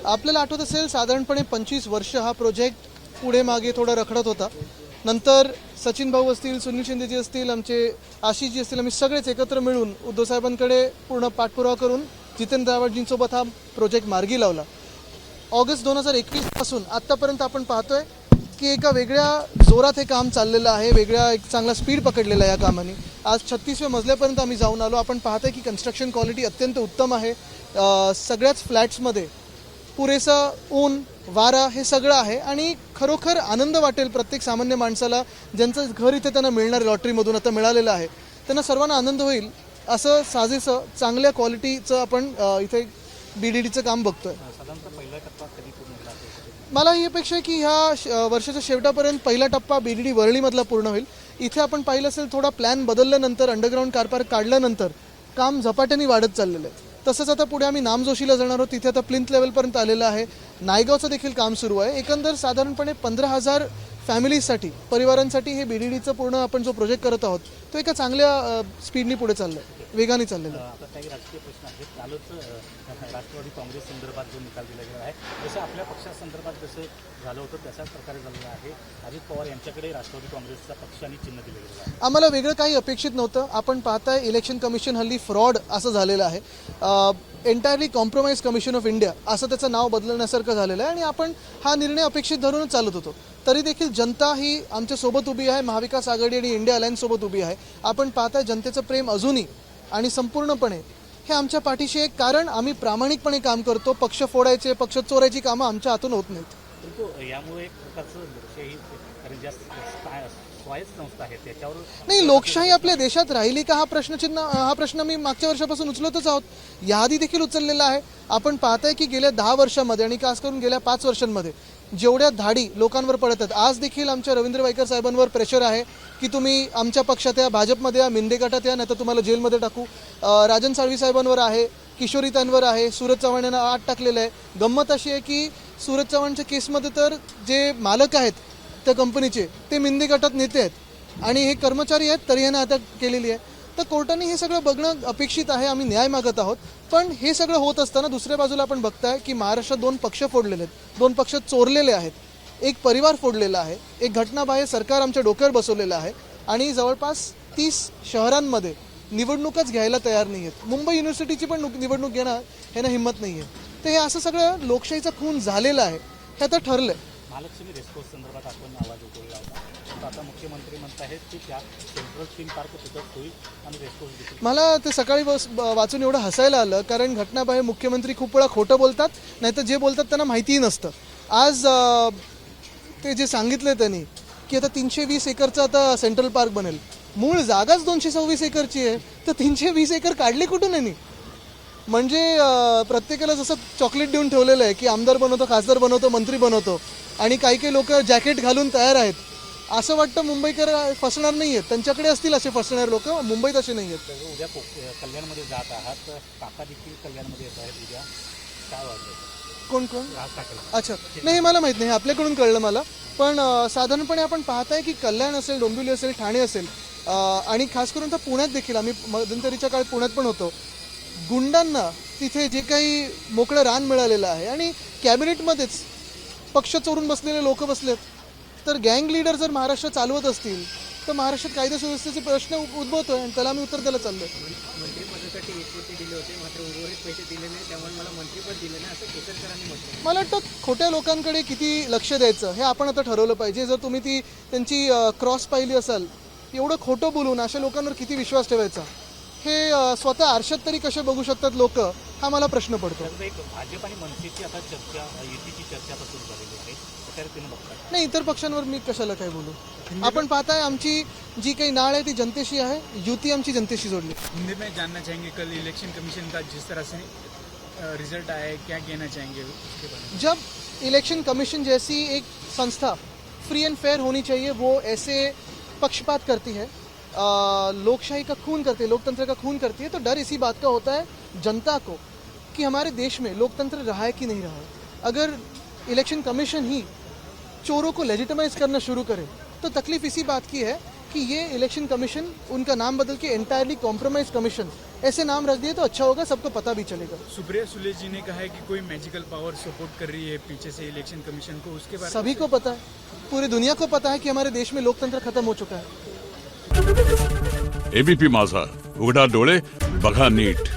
आपल्याला आठवत असेल साधारणपणे 25 वर्ष हा प्रोजेक्ट पुढे मागे थोडा रखडत होता. नंतर सचिन भाऊ असतील, सुनील शिंदेजी असतील, आमचे आशिषजी असतील, आम्ही सगळेच एकत्र मिळून उद्धव साहेबांकडे पूर्ण पाठपुरावा करून जितेंद्र आव्हाडजींसोबत हा प्रोजेक्ट मार्गी लावला. ऑगस्ट 2021 पासून आत्तापर्यंत आपण पाहतोय की एका वेगळ्या जोरात हे काम चाललेलं आहे, वेगळा एक चांगला स्पीड पकडलेला आहे या कामाने. आज 36व्या मजल्यापर्यंत आम्ही जाऊन आलो. आपण पाहतोय की कन्स्ट्रक्शन क्वालिटी अत्यंत उत्तम आहे. सगळ्याच फ्लॅट्समध्ये पुरेसा ऊन, वारा हे सगळं आहे आणि खरोखर आनंद वाटेल प्रत्येक सामान्य माणसाला ज्यांचं घर इथे त्यांना मिळणार लॉटरीमधून आता मिळालेलं आहे. त्यांना सर्वांना आनंद होईल असं साजेसं चांगल्या क्वालिटीचं आपण इथे BDDचं काम बघतोय. मला ही अपेक्षा आहे की ह्या वर्षाच्या शेवटापर्यंत पहिला टप्पा BDD वरळीमधला पूर्ण होईल. इथे आपण पाहिलं असेल थोडा प्लॅन बदलल्यानंतर अंडरग्राऊंड कार पार्क काढल्यानंतर काम झपाट्याने वाढत चाललेलं आहे. तसंच आता पुढे आम्ही नामजोशीला जाणार आहोत. तिथे आता प्लिंथ लेवलपर्यंत आलेलं आहे. नायगावचं देखील काम सुरू आहे. एकंदर साधारणपणे 15,000 फॅमिलीजसाठी, परिवारांसाठी हे BDDचं पूर्ण आपण जो प्रोजेक्ट करत आहोत तो एका चांगल्या स्पीडनी पुढे चाललं आहे, वेगाने चाललेलं आहे. आता काही राजकीय प्रश्न आहेत. कालच राष्ट्रवादी काँग्रेस संदर्भात जो निकाल दिला गेला आहे, जसं आपल्या पक्षासंदर्भात जसं झालं होतं तशाच प्रकारे झालेलं आहे. अजित पवार यांच्याकडे राष्ट्रवादी काँग्रेसचा पक्ष आणि चिन्ह दिलं गेलं आहे. आम्हाला वेगळं काही अपेक्षित नव्हतं. आपण पाहताय इलेक्शन कमिशन हल्ली फ्रॉड असं झालेलं आहे. Entirely compromise commission of India असं त्याचं नाव बदलण्यासारखं झालेलं आहे आणि आपण हा निर्णय अपेक्षित धरूनच चालत होतो. तरी देखील जनता ही आमच्यासोबत उभी आहे. महाविकास आघाडी आणि इंडिया अलायन्ससोबत उभी आहे. आपण पाहताय जनतेचं प्रेम अजूनही आणि संपूर्णपणे हे आमच्या पाठीशी आहे. कारण आम्ही प्रामाणिकपणे काम करतो. पक्ष फोडायचे, पक्ष चोरायची कामं आमच्या हातून होत नाहीत. परंतु यामुळे एक प्रकारचं लोकशाही कारण ज्या स्वायत्त संस्था आहेत त्याच्यावर नाही, लोकशाही आपल्या देशात राहिली का हा प्रश्न मी मागच्या वर्षापासून उचलतच आहोत. याआधी देखील उचललेला आहे. आपण पाहताय की गेल्या 10 वर्षांमध्ये आणि खास करून गेल्या 5 वर्षांमध्ये जेवढ्या धाडी लोकांवर पडत आहेत. आज देखील आमच्या रवींद्र वायकर साहेबांवर प्रेशर आहे की तुम्ही आमच्या पक्षात या, भाजपमध्ये या, मिंदे गटात या, नाही तर तुम्हाला जेलमध्ये टाकू. राजन साळवी साहेबांवर आहे, किशोरीतांवर आहे, सूरज चव्हाण यांना आत टाकलेलं आहे. गंमत अशी आहे की सूरज चव्हाणच्या केसमध्ये तर जे मालक आहेत त्या कंपनीचे ते मिंदे गटात नेते आहेत आणि हे कर्मचारी आहेत, तरी यांना अटक केलेली आहे. तर कोर्टाने हे सगळं बघणं अपेक्षित आहे. आम्ही न्याय मागत आहोत. पण हे सगळं होत असताना दुसऱ्या बाजूला आपण बघताय की महाराष्ट्रात 2 पक्ष फोडलेले आहेत, 2 पक्ष चोरलेले आहेत, एक परिवार फोडलेला आहे, एक घटनाबाह्य सरकार आमच्या डोक्यावर बसवलेलं आहे आणि जवळपास 30 शहरांमध्ये निवडणूकच घ्यायला तयार नाही आहेत. मुंबई युनिव्हर्सिटीची पण निवडणूक घेणं ह्यांना हिंमत नाही आहे. तर हे असं सगळं लोकशाहीचा खून झालेला आहे, हे आता ठरलं आहे. महालक्ष्मी रेसकोर्स संदर्भात आपण आवाज उठवला होता. आता मुख्यमंत्री म्हणत आहेत की त्या सेंट्रल थीम पार्क तिथं होईल आणि रेसकोर्स देखील. मला ते सकाळी वाचून एवढं हसायला आलं कारण घटनाबाह्य मुख्यमंत्री खूप वेळा खोटं बोलतात, नाहीतर जे बोलतात त्यांना माहितीही नसतं. आज ते जे सांगितलं त्यांनी की आता 320 एकरचं आता सेंट्रल पार्क बनेल. मूळ जागाच 226 एकरची आहे, तर 320 एकर काढले कुठून यांनी? म्हणजे प्रत्येकाला जसं चॉकलेट देऊन ठेवलेलं आहे की आमदार बनवतो, खासदार बनवतो, मंत्री बनवतो आणि काही लोक जॅकेट घालून तयार आहेत. असं वाटतं मुंबईकर फसणार नाही आहेत. त्यांच्याकडे असतील असे फसणारे लोक, मुंबईत असे नाही आहेत. उद्या कल्याणमध्ये जात आहात, काका देखील कल्याणमध्ये येत आहेत उद्या, काय वाटतं? कोण? अच्छा, नाही मला माहीत नाही, आपल्याकडून कळलं मला. पण साधारणपणे आपण पाहताय की कल्याण असेल, डोंबिवली असेल, ठाणे असेल आणि खास करून तर पुण्यात देखील, आम्ही मध्यंतरीच्या काळात पुण्यात पण होतो, गुंडांना तिथे जे काही मोकळं रान मिळालेलं आहे आणि कॅबिनेटमध्येच पक्ष चोरून बसलेले लोक बसलेत. तर गँग लीडर जर महाराष्ट्र चालवत असतील तर महाराष्ट्रात कायदा सुव्यवस्थेचे प्रश्न उद्भवतोय आणि त्याला आम्ही उत्तर द्यायला चाललोय. मंत्रिपदासाठी 1 कोटी दिले होते, मात्र उर्वरित पैसे दिले नाही, त्यामुळे मला मंत्रिपद दिले नाही असं केसरकरांनी म्हटलं. मला वाटतं खोट्या लोकांकडे किती लक्ष द्यायचं हे आपण आता ठरवलं पाहिजे. जर तुम्ही त्यांची क्रॉस पाहिली असाल, एवढं खोटं बोलून अशा लोकांवर किती विश्वास ठेवायचा, हे स्वतः आरशात तरी कसे बघू शकतात लोक, हा मला प्रश्न पडतो. एक भाजप आणि मनसेची आता चर्चा, युतीची चर्चा आता सुरू झालेली आहे, त्याच्यावर तुम्ही बघताय? नाही, इतर पक्षांवर मी कशाला काय बोलू. आपण पाहताय आमची जी काही नाळ आहे ती जनतेशी आहे, युती आमची जनतेशी जोडली. हिंदी में जानना चाहेंगे कल इलेक्शन कमीशन का जिस तरह से रिजल्ट आया है, क्या कहना चाहेंगे उसके बारे में? जब इलेक्शन कमीशन जैसी एक संस्था फ्री एंड फेयर होनी चाहिए, वो ऐसे पक्षपात करती है, लोकशाही का खून करती है, लोकतंत्र का खून करती है, तो डर इसी बात का होता है जनता को कि हमारे देश में लोकतंत्र रहा है कि नहीं रहा है. अगर इलेक्शन कमीशन ही चोरों को लेजिटिमाइज करना शुरू करे तो तकलीफ इसी बात की है कि ये इलेक्शन कमीशन, उनका नाम बदल के एंटायरली कॉम्प्रोमाइज कमीशन ऐसे नाम रख दिए तो अच्छा होगा, सबको पता भी चलेगा। सुप्रिया सुले जी ने कहा है कि कोई मैजिकल पावर सपोर्ट कर रही है पीछे से इलेक्शन कमीशन को, उसके बारे में सभी को पता है, पूरी दुनिया को पता है कि हमारे देश में लोकतंत्र खत्म हो चुका है। एबीपी माझा, उघडा डोळे बघा नीट।